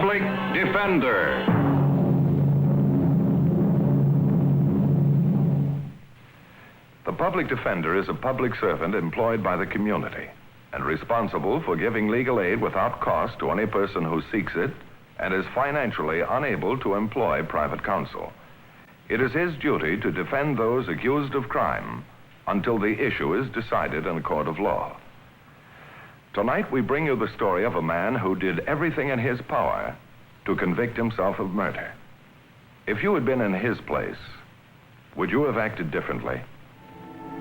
Public Defender. The public defender is a public servant employed by the community and responsible for giving legal aid without cost to any person who seeks it and is financially unable to employ private counsel. It is his duty to defend those accused of crime until the issue is decided in a court of law. Tonight we bring you the story of a man who did everything in his power to convict himself of murder. If you had been in his place, would you have acted differently?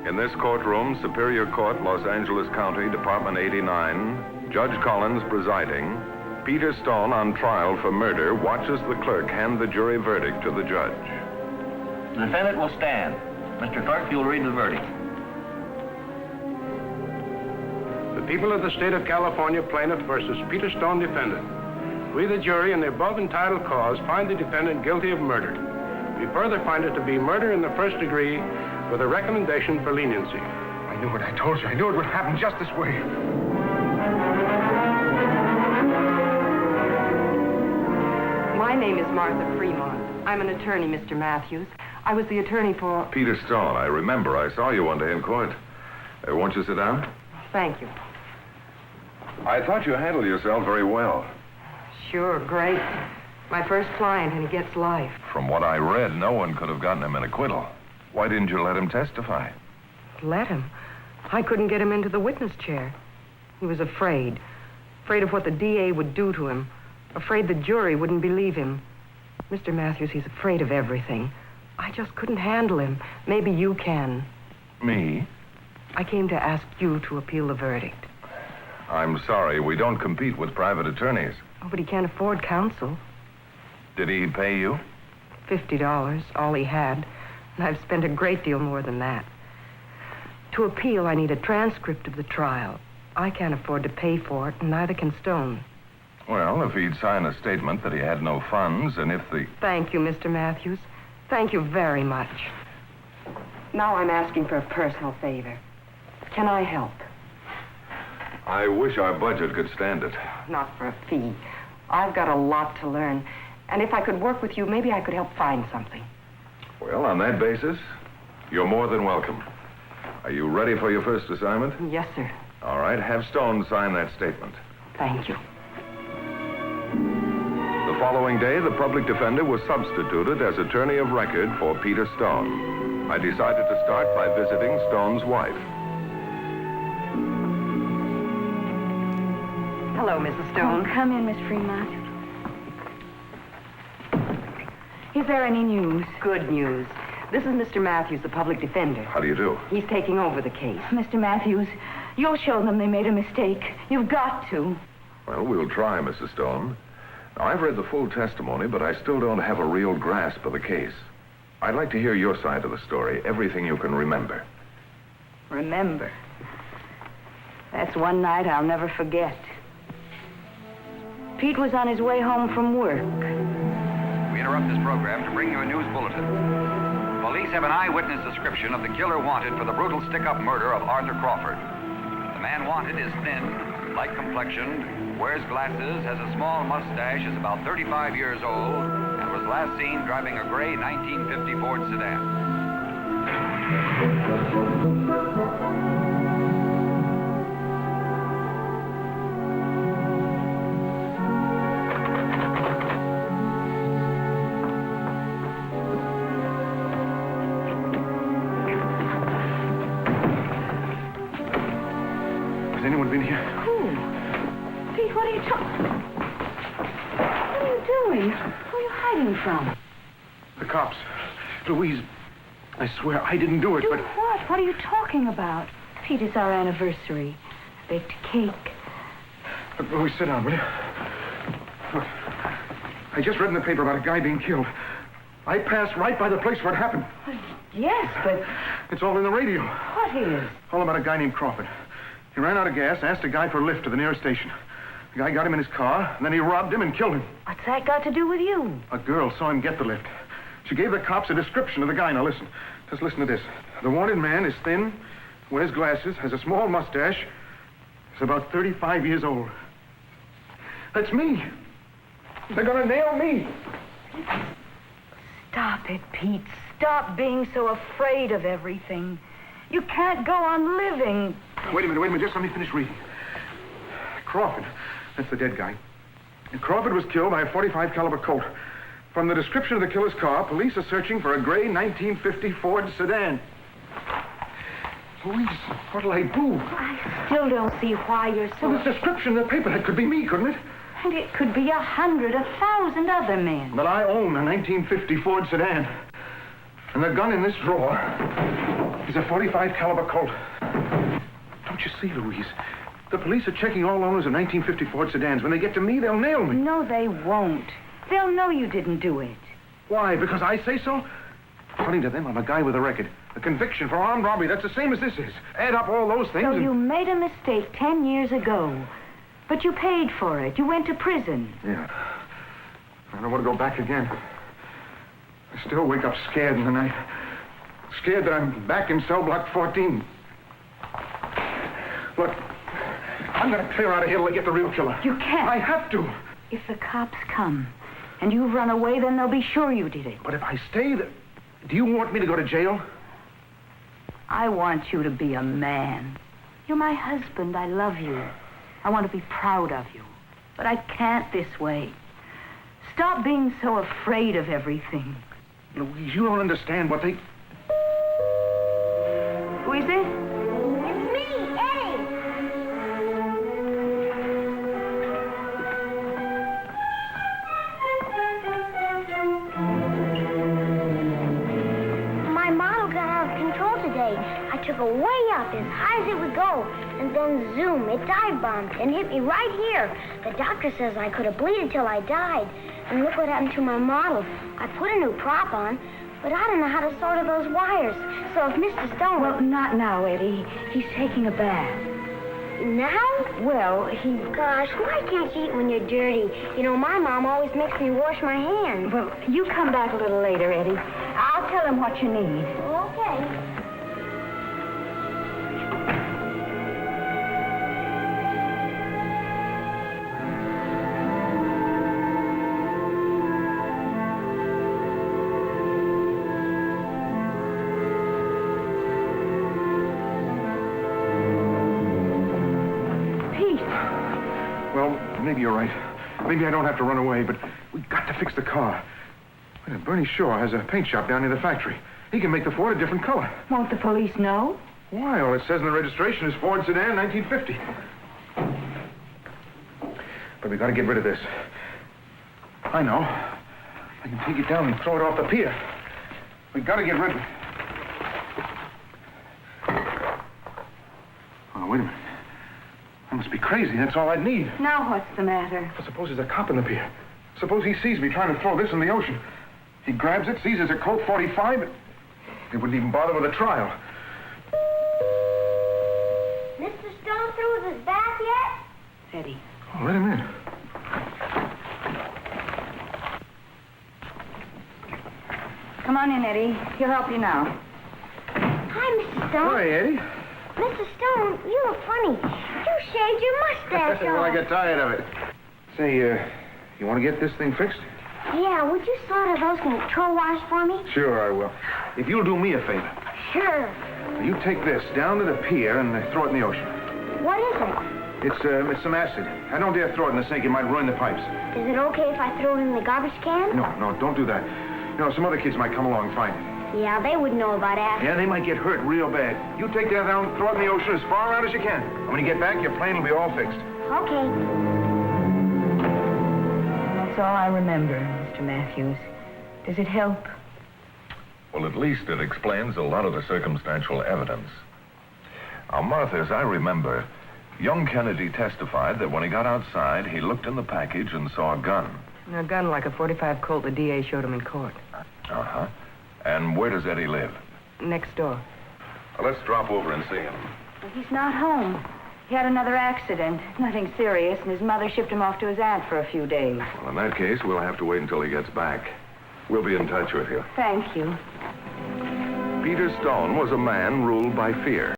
In this courtroom, Superior Court, Los Angeles County, Department 89, Judge Collins presiding, Peter Stone, on trial for murder, watches the clerk hand the jury verdict to the judge. The defendant will stand. Mr. Clerk, you'll read the verdict. The people of the state of California, plaintiff versus Peter Stone, defendant. We, the jury, in the above entitled cause, find the defendant guilty of murder. We further find it to be murder in the first degree with a recommendation for leniency. I knew it. I told you. I knew it would happen just this way. My name is Martha Fremont. I'm an attorney, Mr. Matthews. I was the attorney for... Peter Stone, I remember. I saw you one day in court. Won't you sit down? Thank you. I thought you handled yourself very well. Sure, great. My first client, and he gets life. From what I read, no one could have gotten him an acquittal. Why didn't you let him testify? Let him? I couldn't get him into the witness chair. He was afraid. Afraid of what the DA would do to him. Afraid the jury wouldn't believe him. Mr. Matthews, he's afraid of everything. I just couldn't handle him. Maybe you can. Me? I came to ask you to appeal the verdict. I'm sorry, we don't compete with private attorneys. Oh, but he can't afford counsel. Did he pay you? $50, all he had. And I've spent a great deal more than that. To appeal, I need a transcript of the trial. I can't afford to pay for it, and neither can Stone. Well, if he'd sign a statement that he had no funds, and if the... Thank you, Mr. Matthews. Thank you very much. Now I'm asking for a personal favor. Can I help? I wish our budget could stand it. Not for a fee. I've got a lot to learn. And if I could work with you, maybe I could help find something. Well, on that basis, you're more than welcome. Are you ready for your first assignment? Yes, sir. All right, have Stone sign that statement. Thank you. The following day, the public defender was substituted as attorney of record for Peter Stone. I decided to start by visiting Stone's wife. Hello, Mrs. Stone. Oh, come in, Miss Fremont. Is there any news? Good news. This is Mr. Matthews, the public defender. How do you do? He's taking over the case. Mr. Matthews, you'll show them they made a mistake. You've got to. Well, we'll try, Mrs. Stone. Now, I've read the full testimony, but I still don't have a real grasp of the case. I'd like to hear your side of the story, everything you can remember. Remember. That's one night I'll never forget. Pete was on his way home from work. We interrupt this program to bring you a news bulletin. Police have an eyewitness description of the killer wanted for the brutal stick-up murder of Arthur Crawford. The man wanted is thin, light complexioned, wears glasses, has a small mustache, is about 35 years old, and was last seen driving a gray 1950 Ford sedan. Has anyone been here? Who? Pete, what are you What are you doing? Who are you hiding from? The cops. Louise, I swear I didn't do it, Do but... what? What are you talking about? Pete, it's our anniversary. Baked cake. Louise, sit down, will you? Look, I just read in the paper about a guy being killed. I passed right by the place where it happened. Yes, but It's all in the radio. what is? All about a guy named Crawford. He ran out of gas, asked a guy for a lift to the nearest station. The guy got him in his car, and then he robbed him and killed him. What's that got to do with you? A girl saw him get the lift. She gave the cops a description of the guy. Now listen. Just listen to this. The wanted man is thin, wears glasses, has a small mustache. He's about 35 years old. That's me. They're going to nail me. Stop it, Pete. Stop being so afraid of everything. You can't go on living. Wait a minute. Just let me finish reading. Crawford. That's the dead guy. And Crawford was killed by a .45 caliber Colt. From the description of the killer's car, police are searching for a gray 1950 Ford sedan. Louise, what'll I do? I still don't see why you're so... Well, this description in the paper, that could be me, couldn't it? And it could be 100, 1,000 other men. But I own a 1950 Ford sedan. And the gun in this drawer is a .45 caliber Colt. Don't you see, Louise? The police are checking all owners of 1950 Ford sedans. When they get to me, they'll nail me. No, they won't. They'll know you didn't do it. Why? Because I say so? According to them, I'm a guy with a record. A conviction for armed robbery. That's the same as this is. Add up all those things So and... you made a mistake 10 years ago. But you paid for it. You went to prison. Yeah. I don't want to go back again. I still wake up scared in the night. Scared that I'm back in cell block 14. Look, I'm going to clear out of here till I get the real killer. You can't. I have to. If the cops come and you run away, then they'll be sure you did it. But if I stay, do you want me to go to jail? I want you to be a man. You're my husband. I love you. I want to be proud of you. But I can't this way. Stop being so afraid of everything. Louise, you don't understand what they... Who is it? It's me, Eddie. My model got out of control today. I took her way up as high as it would go. And then, zoom, it dive bombed and hit me right here. The doctor says I could have bleeded till I died. And look what happened to my model. I put a new prop on, but I don't know how to solder those wires. So if Mr. Stone... Well, not now, Eddie. He's taking a bath. Now? Well, he... Gosh, why can't you eat when you're dirty? You know, my mom always makes me wash my hands. Well, you come back a little later, Eddie. I'll tell him what you need. Okay. Well, maybe you're right. Maybe I don't have to run away, but we've got to fix the car. Bernie Shaw has a paint shop down near the factory. He can make the Ford a different color. Won't the police know? Why? All it says in the registration is Ford Sedan, 1950. But we've got to get rid of this. I know. I can take it down and throw it off the pier. We've got to get rid of it. Oh, wait a minute. I must be crazy. That's all I'd need. Now what's the matter? Well, suppose there's a cop in the pier. Suppose he sees me trying to throw this in the ocean. He grabs it, sees it's a Colt 45, and he wouldn't even bother with a trial. Mr. Stone through with his bath yet? Eddie. Oh, let him in. Come on in, Eddie. He'll help you now. Hi, Mr. Stone. Hi, Eddie. Mr. Stone, you look funny. You shaved your mustache Well, I off. got tired of it. Say, you want to get this thing fixed? Yeah, would you solder those control wires for me? Sure, I will. If you'll do me a favor, Sure. you take this down to the pier and throw it in the ocean. What is it? It's some acid. I don't dare throw it in the sink. It might ruin the pipes. Is it okay if I throw it in the garbage can? No, don't do that. You know, some other kids might come along and find it. Yeah, they wouldn't know about acid. Yeah, they might get hurt real bad. You take that down, throw it in the ocean as far out as you can. And when you get back, your plane will be all fixed. Okay. That's all I remember, Mr. Matthews. Does it help? Well, at least it explains a lot of the circumstantial evidence. Now, Martha, as I remember, young Kennedy testified that when he got outside, he looked in the package and saw a gun. A gun like a .45 Colt the DA showed him in court. Uh-huh. And where does Eddie live? Next door. Well, let's drop over and see him. Well, he's not home. He had another accident. Nothing serious, and his mother shipped him off to his aunt for a few days. Well, in that case, we'll have to wait until he gets back. We'll be in touch with you. Thank you. Peter Stone was a man ruled by fear.